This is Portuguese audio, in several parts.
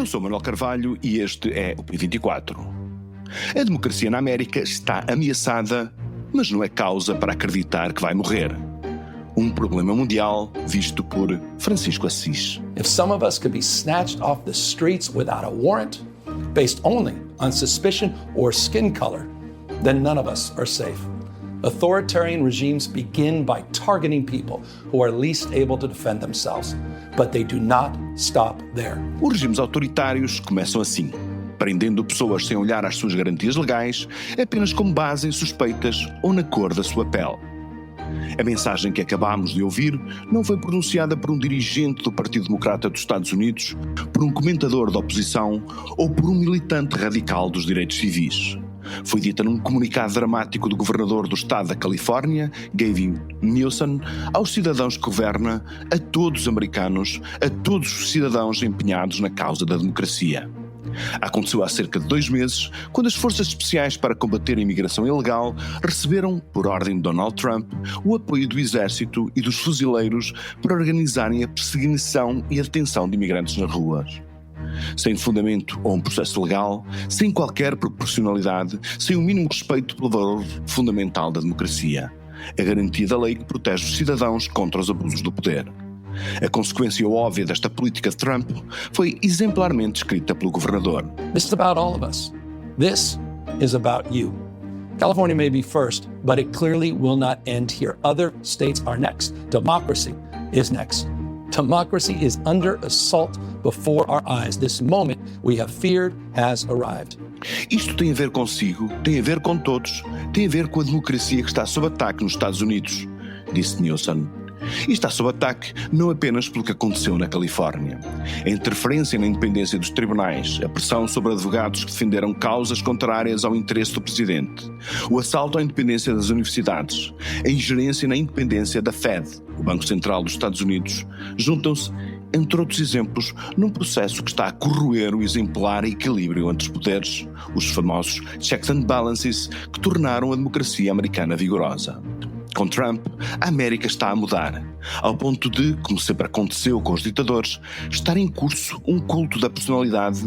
Eu sou Manuel Carvalho e este é o P24. A democracia na América está ameaçada, mas não é causa para acreditar que vai morrer. Um problema mundial visto por Francisco Assis. If some of us could be snatched off the streets without a warrant, based only on suspicion or skin color, then none of us are safe. Authoritarian regimes begin by targeting people who are least able to defend themselves, but they do not stop there. Os regimes autoritários começam assim, prendendo pessoas sem olhar às suas garantias legais, apenas com base em suspeitas ou na cor da sua pele. A mensagem que acabámos de ouvir não foi pronunciada por um dirigente do Partido Democrata dos Estados Unidos, por um comentador da oposição ou por um militante radical dos direitos civis. Foi dita num comunicado dramático do governador do estado da Califórnia, Gavin Newsom, aos cidadãos que governa, a todos os americanos, a todos os cidadãos empenhados na causa da democracia. Aconteceu há cerca de 2 meses, quando as forças especiais para combater a imigração ilegal receberam, por ordem de Donald Trump, o apoio do exército e dos fuzileiros para organizarem a perseguição e a detenção de imigrantes nas ruas. Sem fundamento ou um processo legal, sem qualquer proporcionalidade, sem o mínimo respeito pelo valor fundamental da democracia, a garantia da lei que protege os cidadãos contra os abusos do poder. A consequência óbvia desta política de Trump foi exemplarmente descrita pelo governador. This is about all of us. This is about you. California may be first, but it clearly will not end here. Other states are next. Democracy is next. Democracy is under assault before our eyes. This moment we have feared has arrived. Isto tem a ver consigo, tem a ver com todos, tem a ver com a democracia que está sob ataque nos Estados Unidos, disse Newsom. E está sob ataque não apenas pelo que aconteceu na Califórnia. A interferência na independência dos tribunais, a pressão sobre advogados que defenderam causas contrárias ao interesse do presidente, o assalto à independência das universidades, a ingerência na independência da Fed, o Banco Central dos Estados Unidos, juntam-se, entre outros exemplos, num processo que está a corroer o exemplar equilíbrio entre os poderes, os famosos checks and balances que tornaram a democracia americana vigorosa. Com Trump, a América está a mudar, ao ponto de, como sempre aconteceu com os ditadores, estar em curso um culto da personalidade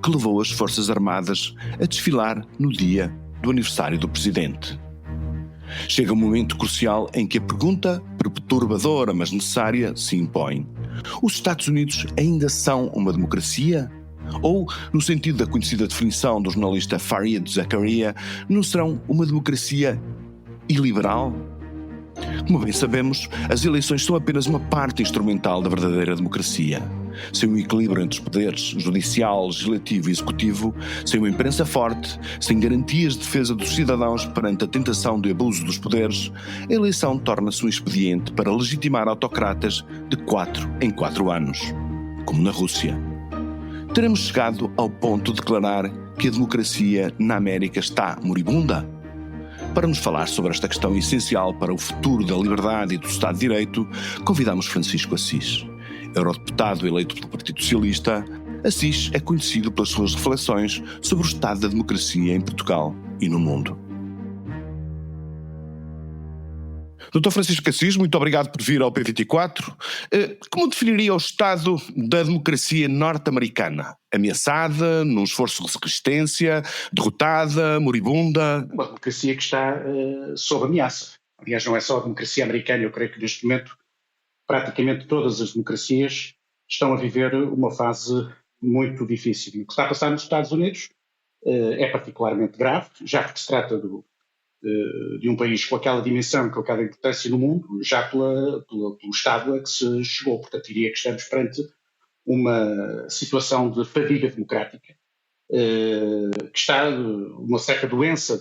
que levou as Forças Armadas a desfilar no dia do aniversário do presidente. Chega um momento crucial em que a pergunta, perturbadora mas necessária, se impõe. Os Estados Unidos ainda são uma democracia? Ou, no sentido da conhecida definição do jornalista Fareed Zakaria, não serão uma democracia iliberal? Como bem sabemos, as eleições são apenas uma parte instrumental da verdadeira democracia. Sem um equilíbrio entre os poderes, judicial, legislativo e executivo, sem uma imprensa forte, sem garantias de defesa dos cidadãos perante a tentação de abuso dos poderes, a eleição torna-se um expediente para legitimar autocratas de 4 em 4 anos, como na Rússia. Teremos chegado ao ponto de declarar que a democracia na América está moribunda? Para nos falar sobre esta questão essencial para o futuro da liberdade e do Estado de Direito, convidamos Francisco Assis. Eurodeputado eleito pelo Partido Socialista, Assis é conhecido pelas suas reflexões sobre o estado da democracia em Portugal e no mundo. Dr. Francisco Assis, muito obrigado por vir ao P24. Como definiria o estado da democracia norte-americana? Ameaçada, num esforço de resistência, derrotada, moribunda? Uma democracia que está sob ameaça. Aliás, não é só a democracia americana, eu creio que neste momento praticamente todas as democracias estão a viver uma fase muito difícil. E o que está a passar nos Estados Unidos é particularmente grave, já porque se trata de um país com aquela dimensão, com aquela importância no mundo, já pelo estado a que se chegou. Portanto, diria que estamos perante uma situação de fadiga democrática, que está uma certa doença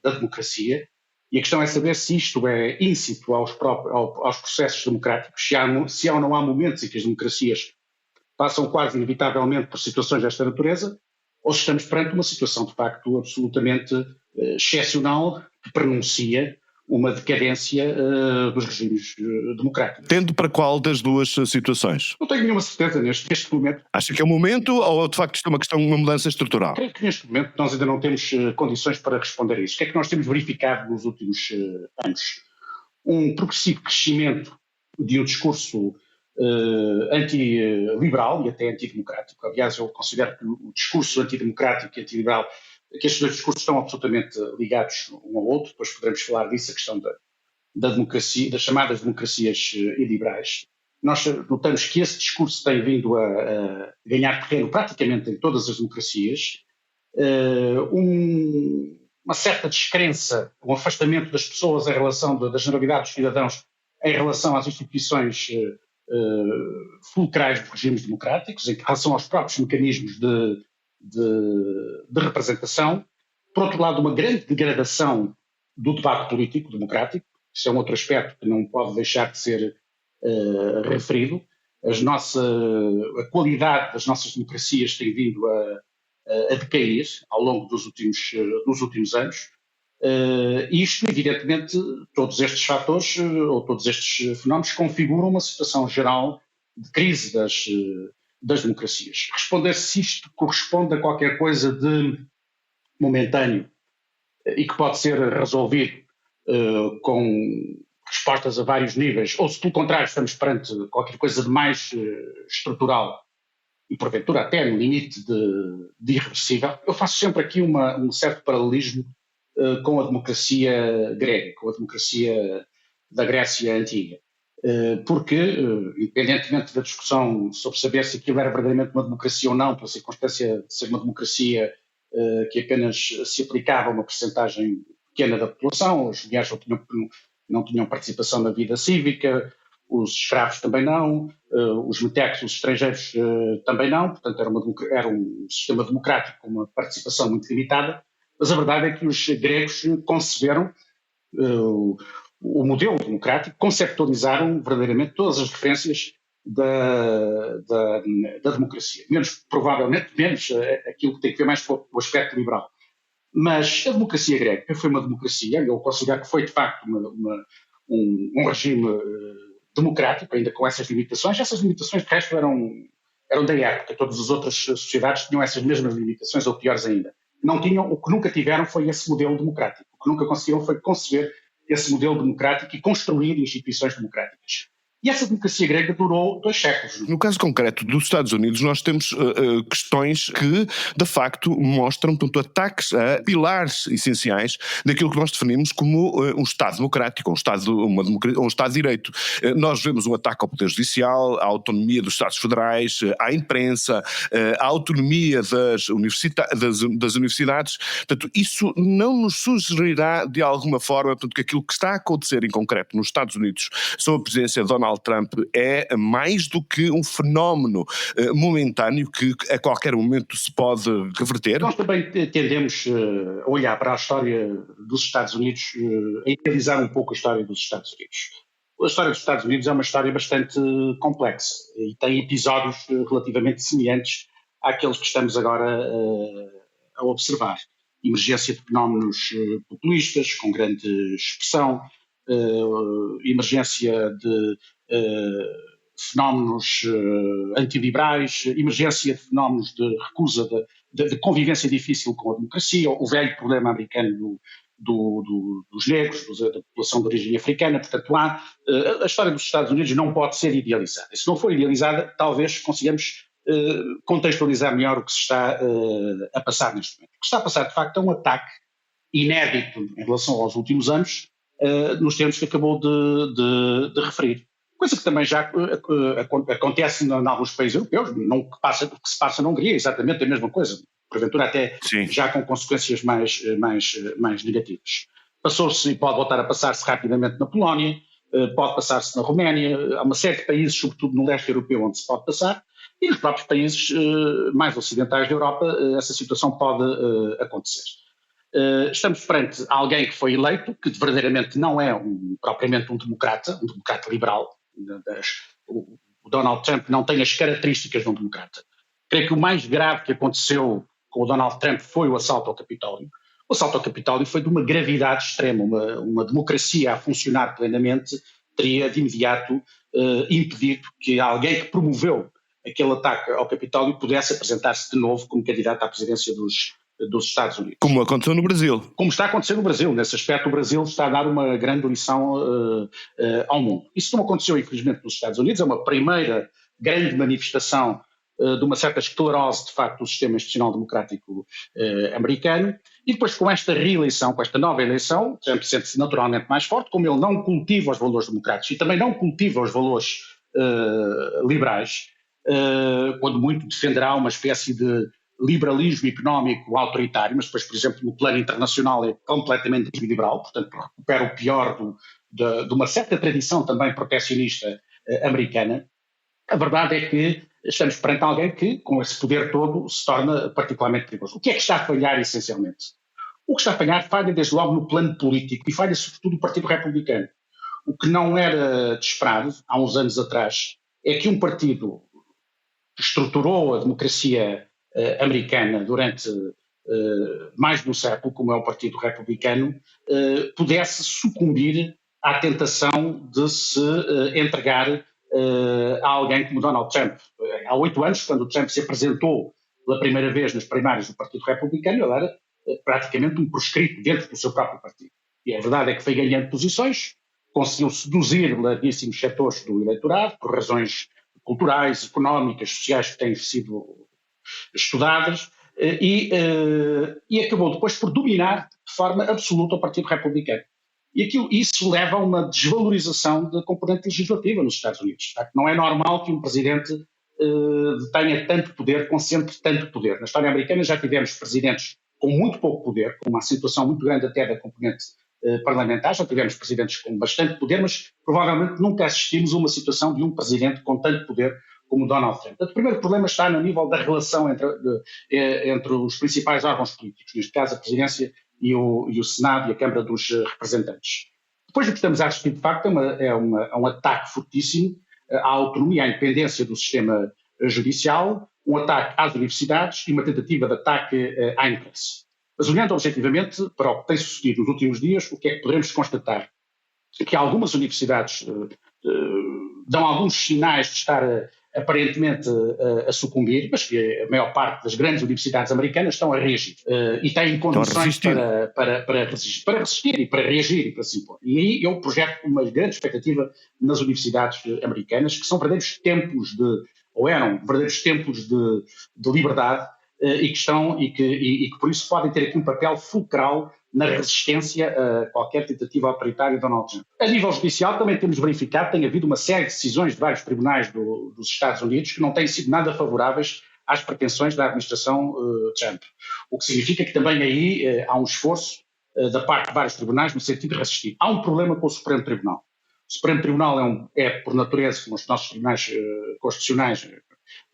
da democracia, e a questão é saber se isto é íncito aos processos democráticos, se há ou não há momentos em que as democracias passam quase inevitavelmente por situações desta natureza, ou se estamos perante uma situação de facto absolutamente excepcional que pronuncia uma decadência dos regimes democráticos. Tendo para qual das duas situações? Não tenho nenhuma certeza neste momento. Acha que é o momento ou de facto isto é uma questão de uma mudança estrutural? Creio que neste momento nós ainda não temos condições para responder a isso. O que é que nós temos verificado nos últimos anos? Um progressivo crescimento de um discurso antiliberal e até antidemocrático. Aliás, eu considero que o discurso antidemocrático e antiliberal, que estes dois discursos estão absolutamente ligados um ao outro, depois poderemos falar disso, a questão da democracia, das chamadas democracias iliberais. Nós notamos que esse discurso tem vindo a ganhar terreno praticamente em todas as democracias, uma certa descrença, um afastamento das pessoas em relação da generalidade dos cidadãos em relação às instituições fulcrais dos regimes democráticos, em relação aos próprios mecanismos de representação. Por outro lado, uma grande degradação do debate político democrático. Isso é um outro aspecto que não pode deixar de ser referido. A qualidade das nossas democracias tem vindo a decair ao longo dos últimos anos. Isto, evidentemente, todos estes fatores ou todos estes fenómenos configuram uma situação geral de crise das democracias. Responder se isto corresponde a qualquer coisa de momentâneo e que pode ser resolvido com respostas a vários níveis, ou se pelo contrário estamos perante qualquer coisa de mais estrutural e porventura até no limite de irreversível, eu faço sempre aqui um certo paralelismo com a democracia grega, com a democracia da Grécia Antiga. Porque, independentemente da discussão sobre saber se aquilo era verdadeiramente uma democracia ou não, pela circunstância de ser uma democracia que apenas se aplicava a uma percentagem pequena da população, os mulheres não tinham participação na vida cívica, os escravos também não, os metecos, os estrangeiros também não, portanto era um sistema democrático com uma participação muito limitada, mas a verdade é que os gregos conceberam o modelo democrático, conceptualizaram verdadeiramente todas as referências da democracia, provavelmente menos aquilo que tem que ver mais com o aspecto liberal. Mas a democracia grega foi uma democracia, eu considero que foi de facto um regime democrático, ainda com essas limitações. Essas limitações de resto eram da época, todas as outras sociedades tinham essas mesmas limitações ou piores ainda. Não tinham, o que nunca tiveram foi esse modelo democrático, o que nunca conseguiram foi conceber esse modelo democrático e construir instituições democráticas. E essa democracia grega durou 2 séculos. No caso concreto dos Estados Unidos, nós temos questões que, de facto, mostram, portanto, ataques a pilares essenciais daquilo que nós definimos como um Estado democrático, um Estado de Direito. Nós vemos um ataque ao Poder Judicial, à autonomia dos Estados Federais, à imprensa, à autonomia das universidades. Portanto, isso não nos sugerirá, de alguma forma, portanto, que aquilo que está a acontecer em concreto nos Estados Unidos, sob a presidência de Donald Trump, é mais do que um fenómeno momentâneo que a qualquer momento se pode reverter? Nós também tendemos a olhar para a história dos Estados Unidos, a idealizar um pouco a história dos Estados Unidos. A história dos Estados Unidos é uma história bastante complexa e tem episódios relativamente semelhantes àqueles que estamos agora a observar. Emergência de fenómenos populistas, com grande expressão, emergência de fenómenos antiliberais, emergência de fenómenos de recusa de convivência difícil com a democracia, o velho problema americano dos negros, da população de origem africana. Portanto, a história dos Estados Unidos não pode ser idealizada. E se não for idealizada, talvez consigamos contextualizar melhor o que se está a passar neste momento. O que está a passar, de facto, é um ataque inédito em relação aos últimos anos, nos termos que acabou de referir. Coisa que também já acontece em alguns países europeus, o que se passa na Hungria é exatamente a mesma coisa, porventura até Sim. Já com consequências mais negativas. Passou-se e pode voltar a passar-se rapidamente na Polónia, pode passar-se na Roménia, há uma série de países, sobretudo no leste europeu, onde se pode passar, e nos próprios países mais ocidentais da Europa essa situação pode acontecer. Estamos perante alguém que foi eleito, que verdadeiramente não é propriamente um democrata liberal. O Donald Trump não tem as características de um democrata. Creio que o mais grave que aconteceu com o Donald Trump foi o assalto ao Capitólio. O assalto ao Capitólio foi de uma gravidade extrema. Uma democracia a funcionar plenamente teria de imediato impedido que alguém que promoveu aquele ataque ao Capitólio pudesse apresentar-se de novo como candidato à presidência dos dos Estados Unidos. Como aconteceu no Brasil. Como está a acontecer no Brasil. Nesse aspecto, o Brasil está a dar uma grande lição ao mundo. Isso não aconteceu, infelizmente, nos Estados Unidos. É uma primeira grande manifestação de uma certa esclerose, de facto, do sistema institucional democrático americano. E depois, com esta reeleição, com esta nova eleição, Trump sente-se naturalmente mais forte, como ele não cultiva os valores democráticos e também não cultiva os valores liberais, quando muito defenderá uma espécie de liberalismo económico autoritário, mas depois, por exemplo, no plano internacional é completamente liberal, portanto recupera o pior de uma certa tradição também protecionista americana. A verdade é que estamos perante alguém que, com esse poder todo, se torna particularmente perigoso. O que é que está a falhar, essencialmente? O que está a falha desde logo no plano político e falha sobretudo o Partido Republicano. O que não era de esperar, há uns anos atrás, é que um partido que estruturou a democracia americana durante mais de um século, como é o Partido Republicano, pudesse sucumbir à tentação de se entregar a alguém como Donald Trump. Há 8 anos, quando o Trump se apresentou pela primeira vez nas primárias do Partido Republicano, ele era praticamente um proscrito dentro do seu próprio partido. E a verdade é que foi ganhando posições, conseguiu seduzir larguíssimos setores do eleitorado, por razões culturais, económicas, sociais que têm sido estudadas, e acabou depois por dominar de forma absoluta o Partido Republicano. E isso leva a uma desvalorização da componente legislativa nos Estados Unidos. Tá? Não é normal que um presidente tenha tanto poder, concentre tanto poder. Na história americana já tivemos presidentes com muito pouco poder, com uma acentuação muito grande até da componente parlamentar, já tivemos presidentes com bastante poder, mas provavelmente nunca assistimos a uma situação de um presidente com tanto poder como Donald Trump. O primeiro problema está no nível da relação entre os principais órgãos políticos, neste caso a presidência e o Senado e a Câmara dos Representantes. Depois o que estamos a assistir, de facto, é um ataque fortíssimo à autonomia, à independência do sistema judicial, um ataque às universidades e uma tentativa de ataque à imprensa. Mas olhando objetivamente para o que tem sucedido nos últimos dias, o que é que podemos constatar? Que algumas universidades dão alguns sinais de estar aparentemente a sucumbir, mas que a maior parte das grandes universidades americanas estão a reagir e têm condições para resistir e para reagir e para se impor. E aí eu projeto uma grande expectativa nas universidades americanas, que são verdadeiros templos eram verdadeiros templos de liberdade e que por isso podem ter aqui um papel fulcral na resistência a qualquer tentativa autoritária de Donald Trump. A nível judicial também temos verificado que tem havido uma série de decisões de vários tribunais dos Estados Unidos que não têm sido nada favoráveis às pretensões da administração Trump. O que significa que também aí há um esforço da parte de vários tribunais no sentido de resistir. Há um problema com o Supremo Tribunal. O Supremo Tribunal é por natureza, como os nossos tribunais constitucionais,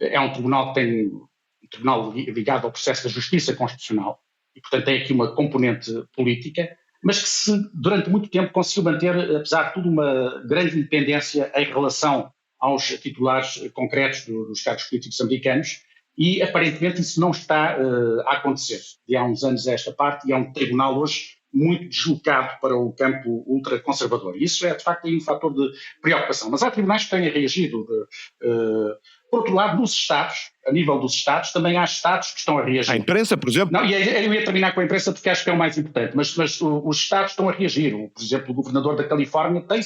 é um tribunal que tem um tribunal ligado ao processo da justiça constitucional e, portanto, tem aqui uma componente política, mas que durante muito tempo conseguiu manter, apesar de tudo, uma grande independência em relação aos titulares concretos dos cargos políticos americanos e, aparentemente, isso não está a acontecer. De há uns anos a esta parte, e há um tribunal hoje muito deslocado para o campo ultraconservador. Isso é, de facto, um fator de preocupação. Mas há tribunais que têm reagido. Por outro lado, nos Estados, a nível dos Estados, também há Estados que estão a reagir. A imprensa, por exemplo? Não, e eu ia terminar com a imprensa porque acho que é o mais importante, mas os Estados estão a reagir. Por exemplo, o governador da Califórnia tem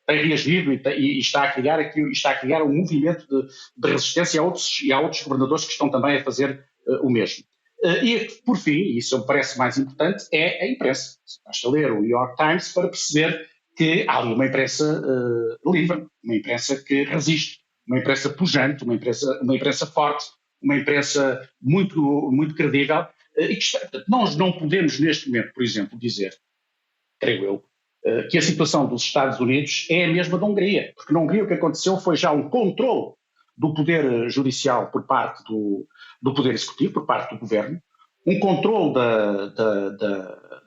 reagido e está a criar um movimento de resistência e há outros governadores que estão também a fazer o mesmo. E, por fim, e isso me parece mais importante, é a imprensa. Basta ler o New York Times para perceber que há ali uma imprensa livre, uma imprensa que resiste, uma imprensa pujante, uma imprensa forte, uma imprensa muito, muito credível. E nós não podemos, neste momento, por exemplo, dizer, creio eu, que a situação dos Estados Unidos é a mesma da Hungria. Porque na Hungria o que aconteceu foi já um controle do poder judicial por parte do poder executivo, por parte do governo, um controle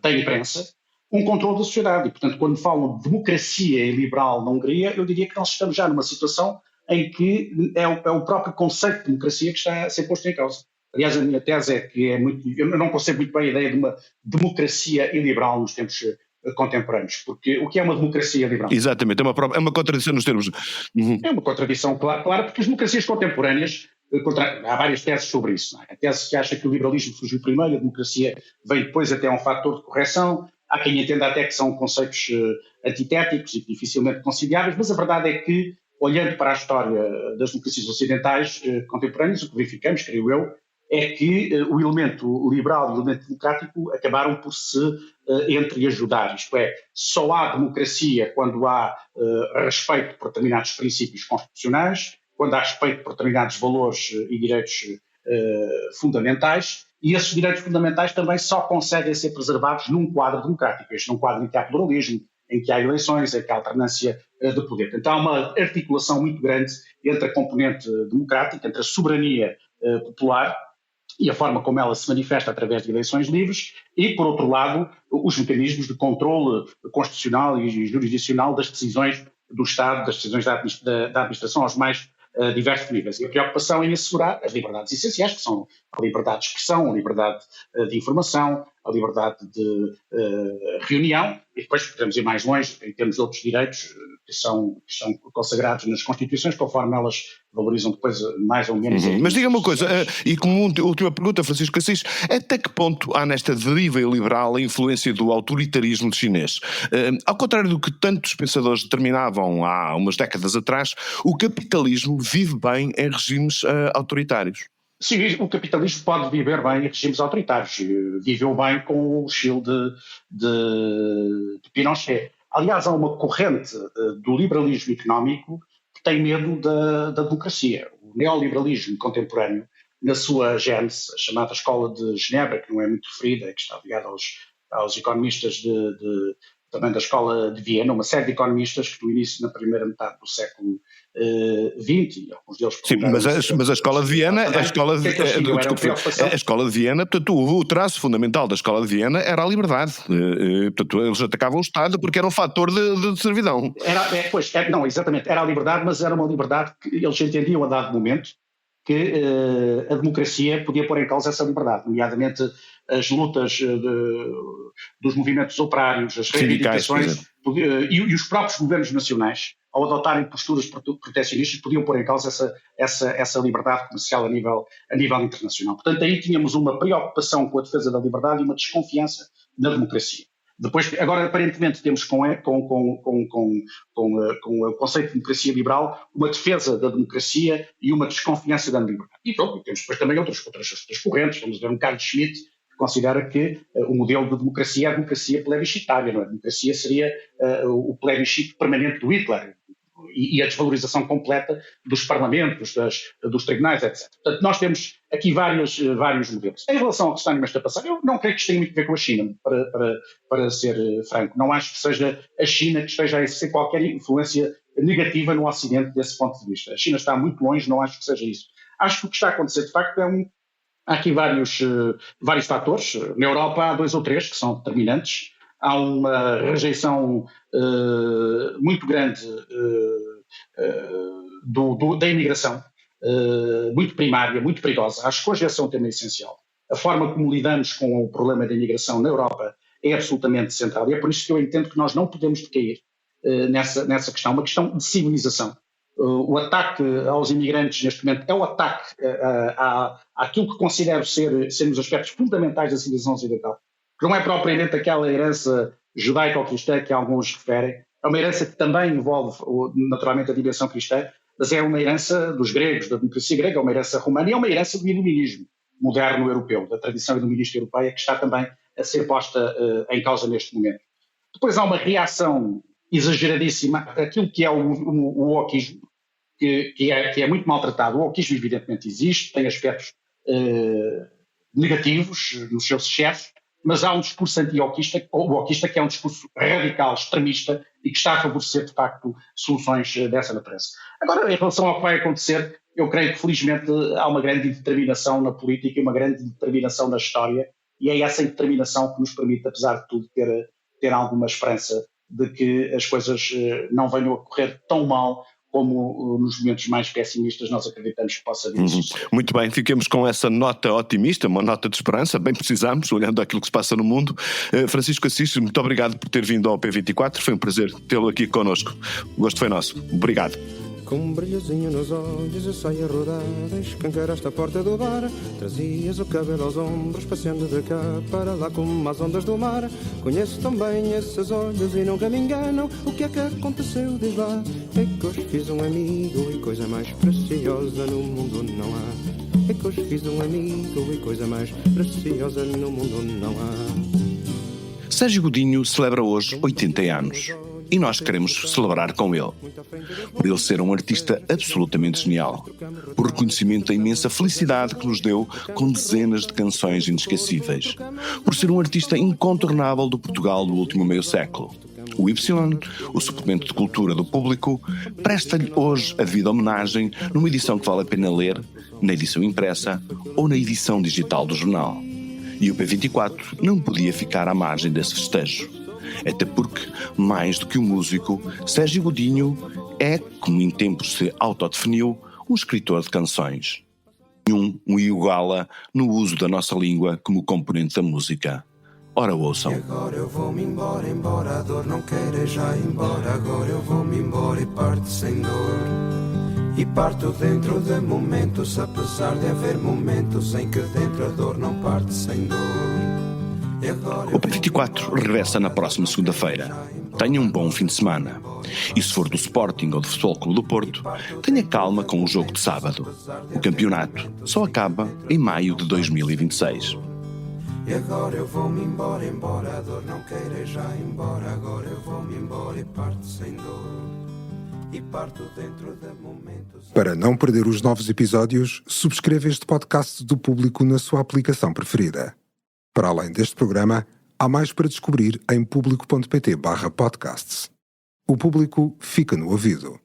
da imprensa, um controle da sociedade. E, portanto, quando falam de democracia liberal na Hungria, eu diria que nós estamos já numa situação em que é o próprio conceito de democracia que está a ser posto em causa. Aliás, a minha tese é que eu não concebo muito bem a ideia de uma democracia iliberal nos tempos contemporâneos, porque o que é uma democracia liberal? Exatamente, é uma contradição nos termos. É uma contradição clara, porque as democracias contemporâneas Há várias teses sobre isso. Não é? A tese que acha que o liberalismo surgiu primeiro, a democracia veio depois, até um fator de correção. Há quem entenda até que são conceitos antitéticos e dificilmente conciliáveis, mas a verdade é que, olhando para a história das democracias ocidentais contemporâneas, o que verificamos, creio eu, é que o elemento liberal e o elemento democrático acabaram por se entreajudar. Isto é, só há democracia quando há respeito por determinados princípios constitucionais, quando há respeito por determinados valores e direitos fundamentais, e esses direitos fundamentais também só conseguem ser preservados num quadro democrático, num quadro em que há pluralismo, em que há eleições, em que há alternância de poder. Então há uma articulação muito grande entre a componente democrática, entre a soberania popular e a forma como ela se manifesta através de eleições livres e, por outro lado, os mecanismos de controle constitucional e jurisdicional das decisões do Estado, das decisões da administração aos mais diversos níveis. E a preocupação em assegurar as liberdades essenciais, que são a liberdade de expressão, a liberdade de informação, a liberdade de reunião, e depois podemos ir mais longe em termos de outros direitos que são consagrados nas Constituições, conforme elas valorizam depois mais ou menos. Mas diga-me uma coisa, e como última pergunta, Francisco Assis, até que ponto há nesta deriva liberal a influência do autoritarismo chinês? Ao contrário do que tantos pensadores determinavam há umas décadas atrás, o capitalismo vive bem em regimes autoritários. Sim, o capitalismo pode viver bem em regimes autoritários. Viveu bem com o Chile de Pinochet. Aliás, há uma corrente do liberalismo económico que tem medo da democracia. O neoliberalismo contemporâneo, na sua gênese, a chamada Escola de Genebra, que não é muito referida, que está ligada aos economistas também da Escola de Viena, uma série de economistas que no início, na primeira metade do século XX, e alguns deles... Sim, mas a Escola de Viena, a Escola de Viena, portanto, o traço fundamental da Escola de Viena era a liberdade. Portanto, eles atacavam o Estado porque era um fator de servidão. Não, exatamente, era a liberdade, mas era uma liberdade que eles entendiam a dado momento que a democracia podia pôr em causa essa liberdade, nomeadamente as lutas dos movimentos operários, as reivindicações e os próprios governos nacionais, ao adotarem posturas protecionistas, podiam pôr em causa essa liberdade comercial a nível internacional. Portanto, aí tínhamos uma preocupação com a defesa da liberdade e uma desconfiança na democracia. Depois, agora aparentemente temos com o conceito de democracia liberal uma defesa da democracia e uma desconfiança da liberdade. E pronto, temos depois também outras correntes. Vamos ver um Carl Schmitt que considera que o modelo de democracia é a democracia plebiscitária, não é? A democracia seria o plebiscito permanente do Hitler e a desvalorização completa dos parlamentos, dos tribunais, etc. Portanto, nós temos aqui vários modelos. Em relação ao que está nesta passagem, eu não creio que isto tenha muito a ver com a China, para ser franco. Não acho que seja a China que esteja a exercer qualquer influência negativa no Ocidente desse ponto de vista. A China está muito longe, não acho que seja isso. Acho que o que está a acontecer, de facto, há aqui vários fatores. Na Europa há 2 ou 3 que são determinantes. Há uma rejeição muito grande da imigração, muito primária, muito perigosa. Acho que hoje esse é um tema essencial. A forma como lidamos com o problema da imigração na Europa é absolutamente central e é por isso que eu entendo que nós não podemos decair nessa questão, uma questão de civilização. O ataque aos imigrantes neste momento é o ataque àquilo que considero serem os aspectos fundamentais da civilização ocidental, que não é propriamente aquela herança judaico-cristã que alguns referem. É uma herança que também envolve naturalmente a dimensão cristã, mas é uma herança dos gregos, da democracia grega, é uma herança romana e é uma herança do iluminismo moderno europeu, da tradição iluminista europeia, que está também a ser posta em causa neste momento. Depois há uma reação exageradíssima àquilo que é o wokismo, que é muito maltratado. O wokismo evidentemente existe, tem aspectos negativos nos seus excessos, mas há um discurso anti-wokista, que é um discurso radical, extremista, e que está a favorecer, de facto, soluções dessa natureza. Agora, em relação ao que vai acontecer, eu creio que, felizmente, há uma grande determinação na política e uma grande determinação na história, e é essa determinação que nos permite, apesar de tudo, ter alguma esperança de que as coisas não venham a correr tão mal como nos momentos mais pessimistas nós acreditamos que possa vir. Muito bem, fiquemos com essa nota otimista, uma nota de esperança, bem precisamos, olhando aquilo que se passa no mundo. Francisco Assis, muito obrigado por ter vindo ao P24, foi um prazer tê-lo aqui connosco. O gosto foi nosso. Obrigado. Com um brilhozinho nos olhos eu saio a rodar, escancaraste a porta do bar, trazias o cabelo aos ombros, passeando de cá para lá como as ondas do mar. Conheço tão bem esses olhos e nunca me enganam, o que é que aconteceu, diz lá? É que hoje fiz um amigo e coisa mais preciosa no mundo não há. É que hoje fiz um amigo e coisa mais preciosa no mundo não há. Sérgio Godinho celebra hoje 80 anos. E nós queremos celebrar com ele. Por ele ser um artista absolutamente genial. Por reconhecimento da imensa felicidade que nos deu com dezenas de canções inesquecíveis. Por ser um artista incontornável do Portugal do último meio século. O Y, o suplemento de cultura do Público, presta-lhe hoje a devida homenagem numa edição que vale a pena ler, na edição impressa ou na edição digital do jornal. E o P24 não podia ficar à margem desse festejo. Até porque, mais do que um músico, Sérgio Godinho é, como em tempos se autodefiniu, um escritor de canções. O iguala no uso da nossa língua como componente da música. Ora ouçam. E agora eu vou-me embora, embora a dor não queira já ir embora. Agora eu vou-me embora e parto sem dor. E parto dentro de momentos, apesar de haver momentos em que dentro a dor não parte sem dor. O P24 regressa na próxima segunda-feira. Tenha um bom fim de semana. E se for do Sporting ou do Futebol Clube do Porto, tenha calma com o jogo de sábado. O campeonato só acaba em maio de 2026. E agora eu vou-me embora, embora a dor não queira já ir embora. Agora eu vou-me embora e parto sem dor. E parto dentro de momentos. Para não perder os novos episódios, subscreva este podcast do Público na sua aplicação preferida. Para além deste programa, há mais para descobrir em público.pt/podcasts. O Público fica no ouvido.